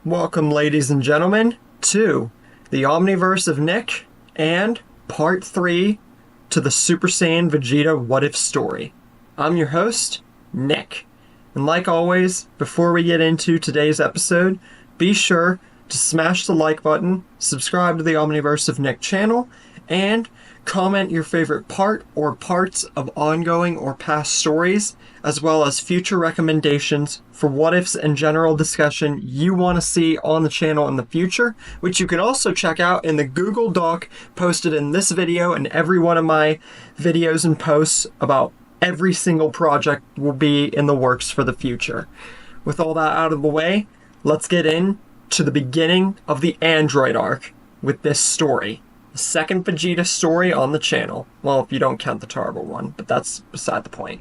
Welcome, ladies and gentlemen, to the Omniverse of Nick and Part 3 to the Super Saiyan Vegeta What If story. I'm your host, Nick. And like always, before we get into today's episode, be sure to smash the like button, subscribe to the Omniverse of Nick channel, and comment your favorite part or parts of ongoing or past stories, as well as future recommendations for what-ifs and general discussion you want to see on the channel in the future, which you can also check out in the Google Doc posted in this video, and every one of my videos and posts about every single project will be in the works for the future. With all that out of the way, let's get into the beginning of the Android arc with this story. The second Vegeta story on the channel. Well, if you don't count the Turbo one, but that's beside the point.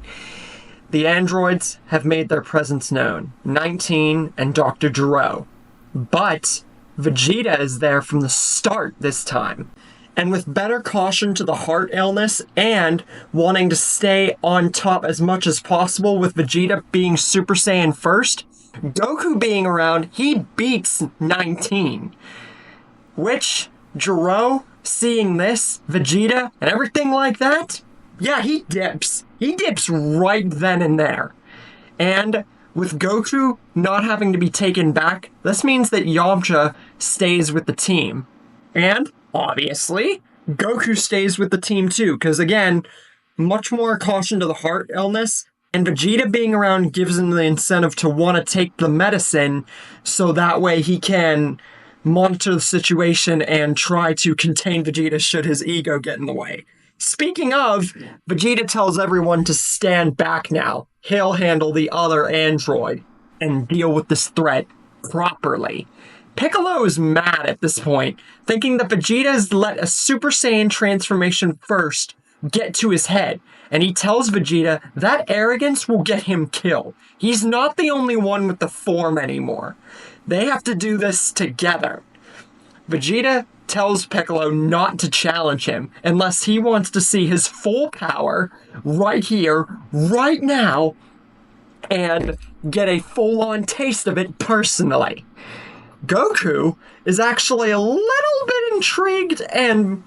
The androids have made their presence known, 19 and Dr. Gero. But Vegeta is there from the start this time. And with better caution to the heart illness and wanting to stay on top as much as possible with Vegeta being Super Saiyan first, Goku being around, he beats 19. Which, Gero, seeing this, Vegeta, and everything like that, yeah, he dips. He dips right then and there. And with Goku not having to be taken back, this means that Yamcha stays with the team. And, obviously, Goku stays with the team too, because again, much more caution to the heart illness, and Vegeta being around gives him the incentive to want to take the medicine, so that way he can monitor the situation and try to contain Vegeta should his ego get in the way. Speaking of, Vegeta tells everyone to stand back now. He'll handle the other android and deal with this threat properly. Piccolo is mad at this point, thinking that Vegeta has let a Super Saiyan transformation first get to his head, and he tells Vegeta that arrogance will get him killed. He's not the only one with the form anymore. They have to do this together. Vegeta tells Piccolo not to challenge him unless he wants to see his full power right here, right now, and get a full-on taste of it personally. Goku is actually a little bit intrigued and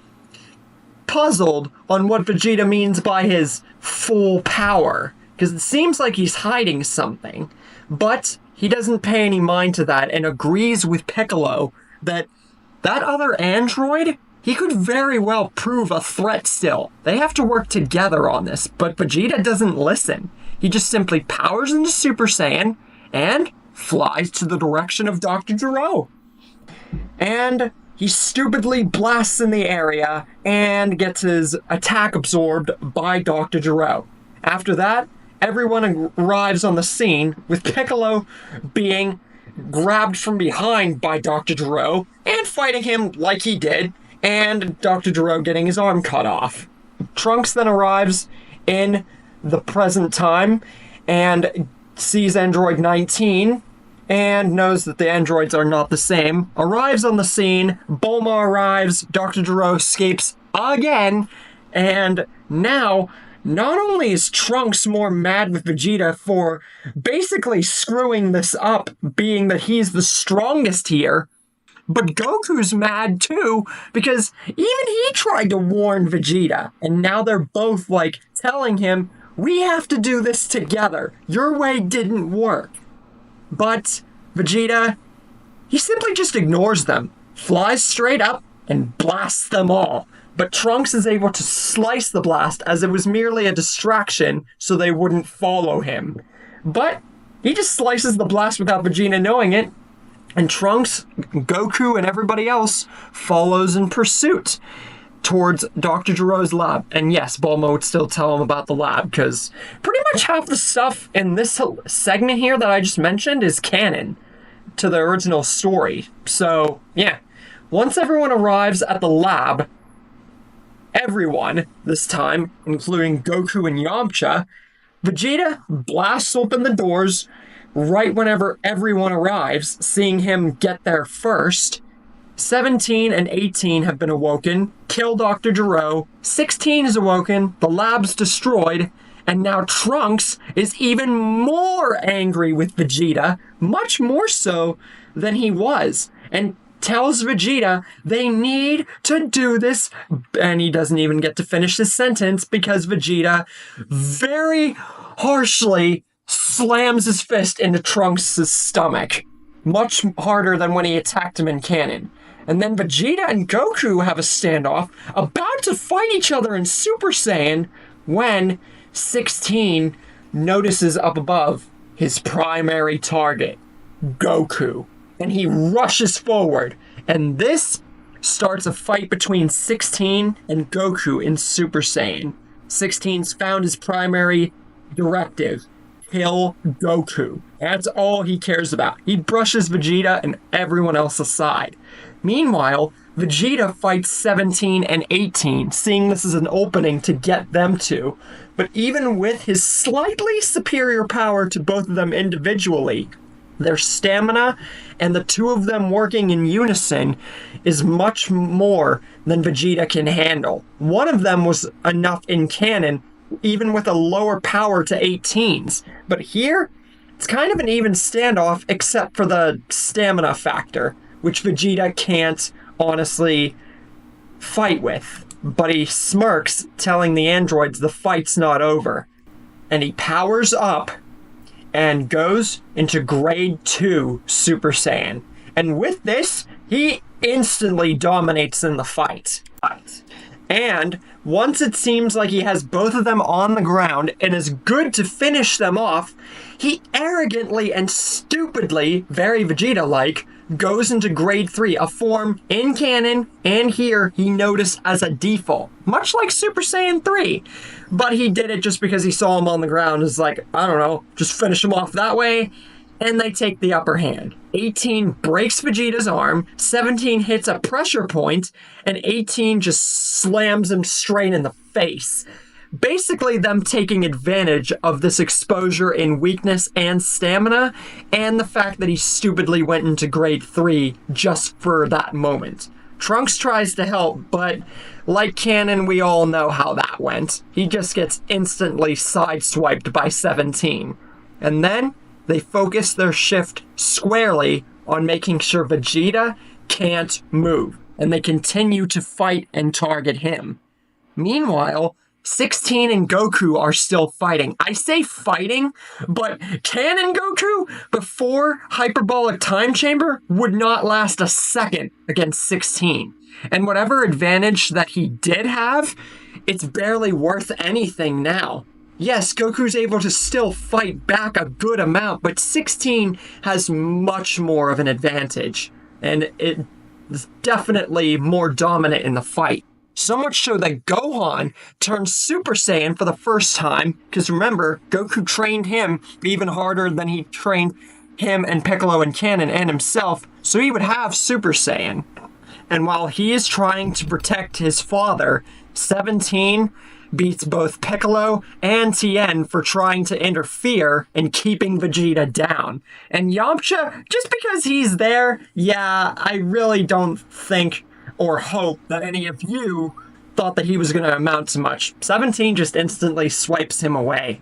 puzzled on what Vegeta means by his full power, because it seems like he's hiding something, but he doesn't pay any mind to that and agrees with Piccolo that other android, he could very well prove a threat still. They have to work together on this, but Vegeta doesn't listen. He just simply powers into Super Saiyan and flies to the direction of Dr. Gero. And he stupidly blasts in the area and gets his attack absorbed by Dr. Gero. After that, everyone arrives on the scene, with Piccolo being grabbed from behind by Dr. Gero and fighting him like he did, and Dr. Gero getting his arm cut off. Trunks then arrives in the present time and sees Android 19 and knows that the androids are not the same, arrives on the scene, Bulma arrives, Dr. Gero escapes again, and now not only is Trunks more mad with Vegeta for basically screwing this up, being that he's the strongest here, but Goku's mad too, because even he tried to warn Vegeta, and now they're both like telling him, we have to do this together. Your way didn't work. But Vegeta, he simply just ignores them, flies straight up, and blasts them all. But Trunks is able to slice the blast as it was merely a distraction so they wouldn't follow him. But he just slices the blast without Vegeta knowing it, and Trunks, Goku, and everybody else follows in pursuit towards Dr. Gero's lab. And yes, Bulma would still tell him about the lab, because pretty much half the stuff in this segment here that I just mentioned is canon to the original story. So, yeah. Once everyone arrives at the lab, everyone, this time, including Goku and Yamcha, Vegeta blasts open the doors right whenever everyone arrives, seeing him get there first. 17 and 18 have been awoken, kill Dr. Gero, 16 is awoken, the lab's destroyed, and now Trunks is even more angry with Vegeta, much more so than he was, and tells Vegeta they need to do this, and he doesn't even get to finish his sentence because Vegeta very harshly slams his fist into Trunks' stomach. Much harder than when he attacked him in canon. And then Vegeta and Goku have a standoff, about to fight each other in Super Saiyan, when 16 notices up above his primary target, Goku. And he rushes forward. And this starts a fight between 16 and Goku in Super Saiyan. 16's found his primary directive: kill Goku. That's all he cares about. He brushes Vegeta and everyone else aside. Meanwhile, Vegeta fights 17 and 18, seeing this as an opening to get them two. But even with his slightly superior power to both of them individually, their stamina and the two of them working in unison is much more than Vegeta can handle. One of them was enough in canon, even with a lower power to 18's. But here, it's kind of an even standoff except for the stamina factor, which Vegeta can't honestly fight with. But he smirks, telling the androids the fight's not over. And he powers up and goes into Grade 2 Super Saiyan. And with this, he instantly dominates in the fight. And once it seems like he has both of them on the ground and is good to finish them off, he arrogantly and stupidly, very Vegeta-like, goes into Grade 3, a form in canon and here he noticed as a default, much like Super Saiyan 3. But he did it just because he saw him on the ground. It's like, I don't know, just finish him off that way, and they take the upper hand. 18 breaks Vegeta's arm, 17 hits a pressure point, and 18 just slams him straight in the face. Basically them taking advantage of this exposure in weakness and stamina, and the fact that he stupidly went into Grade 3 just for that moment. Trunks tries to help, but like canon, we all know how that went. He just gets instantly sideswiped by 17. And then they focus their shift squarely on making sure Vegeta can't move, and they continue to fight and target him. Meanwhile, 16 and Goku are still fighting. I say fighting, but canon Goku, before Hyperbolic Time Chamber, would not last a second against 16. And whatever advantage that he did have, it's barely worth anything now. Yes, Goku's able to still fight back a good amount, but 16 has much more of an advantage. And it is definitely more dominant in the fight. So much so that Gohan turns Super Saiyan for the first time, because remember, Goku trained him even harder than he trained him and Piccolo and canon and himself, so he would have Super Saiyan. And while he is trying to protect his father, 17 beats both Piccolo and Tien for trying to interfere in keeping Vegeta down. And Yamcha, just because he's there, yeah, I really don't think or hope that any of you thought that he was going to amount to much. 17 just instantly swipes him away.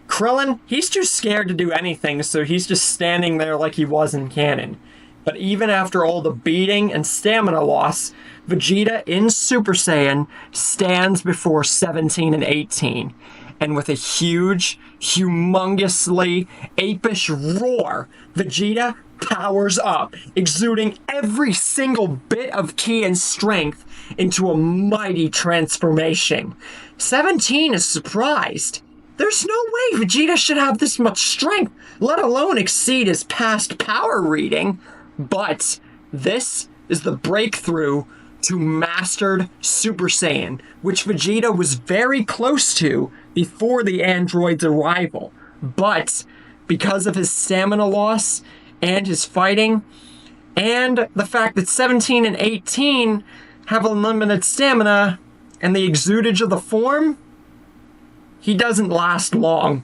Krillin, he's too scared to do anything, so he's just standing there like he was in canon. But even after all the beating and stamina loss, Vegeta in Super Saiyan stands before 17 and 18. And with a huge, humongously apish roar, Vegeta powers up, exuding every single bit of ki and strength into a mighty transformation. 17 is surprised. There's no way Vegeta should have this much strength, let alone exceed his past power reading. But this is the breakthrough to Mastered Super Saiyan, which Vegeta was very close to before the android's arrival. But because of his stamina loss and his fighting, and the fact that 17 and 18 have unlimited stamina and the exudage of the form, he doesn't last long.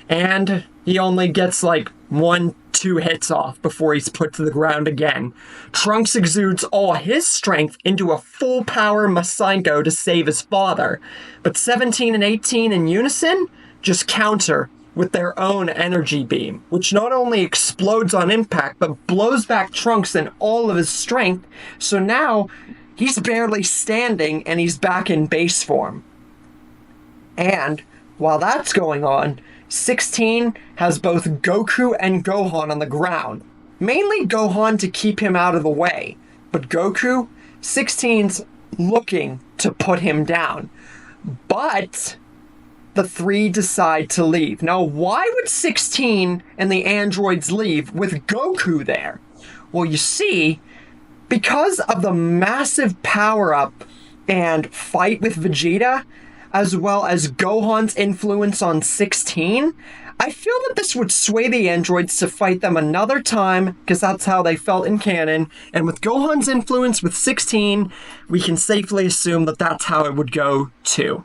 And he only gets like 1-2 hits off before he's put to the ground again. Trunks exudes all his strength into a full power Masenko to save his father. But 17 and 18 in unison just counter with their own energy beam, which not only explodes on impact, but blows back Trunks and all of his strength, so now he's barely standing and he's back in base form. And while that's going on, 16 has both Goku and Gohan on the ground. Mainly Gohan to keep him out of the way, but Goku, 16's looking to put him down. But the three decide to leave. Now, why would 16 and the androids leave with Goku there? Well, you see, because of the massive power-up and fight with Vegeta, as well as Gohan's influence on 16, I feel that this would sway the androids to fight them another time, because that's how they felt in canon, and with Gohan's influence with 16, we can safely assume that that's how it would go too.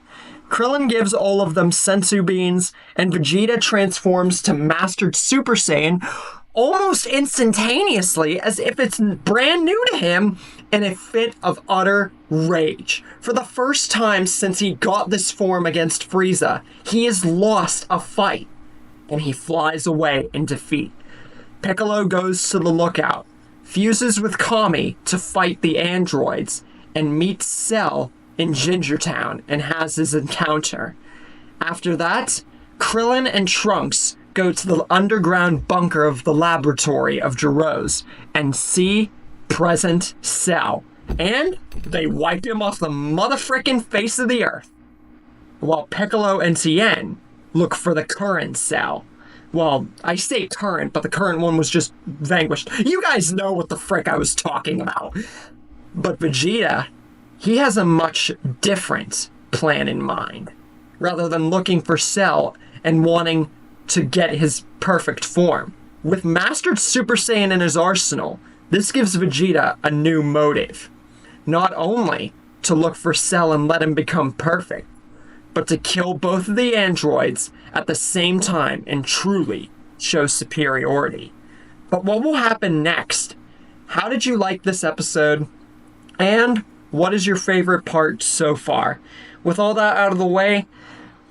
Krillin gives all of them sensu beans, and Vegeta transforms to Mastered Super Saiyan almost instantaneously, as if it's brand new to him, in a fit of utter rage. For the first time since he got this form against Frieza, he has lost a fight, and he flies away in defeat. Piccolo goes to the lookout, fuses with Kami to fight the androids, and meets Cell in Gingertown and has his encounter. After that, Krillin and Trunks go to the underground bunker of the laboratory of Gero's and see present Cell. And they wipe him off the motherfrickin' face of the earth. While Piccolo and Tien look for the current Cell. Well, I say current, but the current one was just vanquished. You guys know what the frick I was talking about. But Vegeta, he has a much different plan in mind. Rather than looking for Cell and wanting to get his perfect form. With Mastered Super Saiyan in his arsenal, this gives Vegeta a new motive. Not only to look for Cell and let him become perfect, but to kill both of the androids at the same time and truly show superiority. But what will happen next? How did you like this episode? And what is your favorite part so far? With all that out of the way,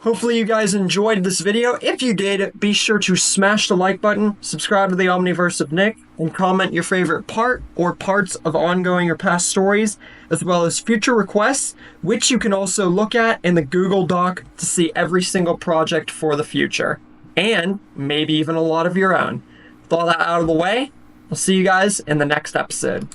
hopefully you guys enjoyed this video. If you did, be sure to smash the like button, subscribe to the Omniverse of Nick, and comment your favorite part or parts of ongoing or past stories, as well as future requests, which you can also look at in the Google Doc to see every single project for the future. And maybe even a lot of your own. With all that out of the way, I'll see you guys in the next episode.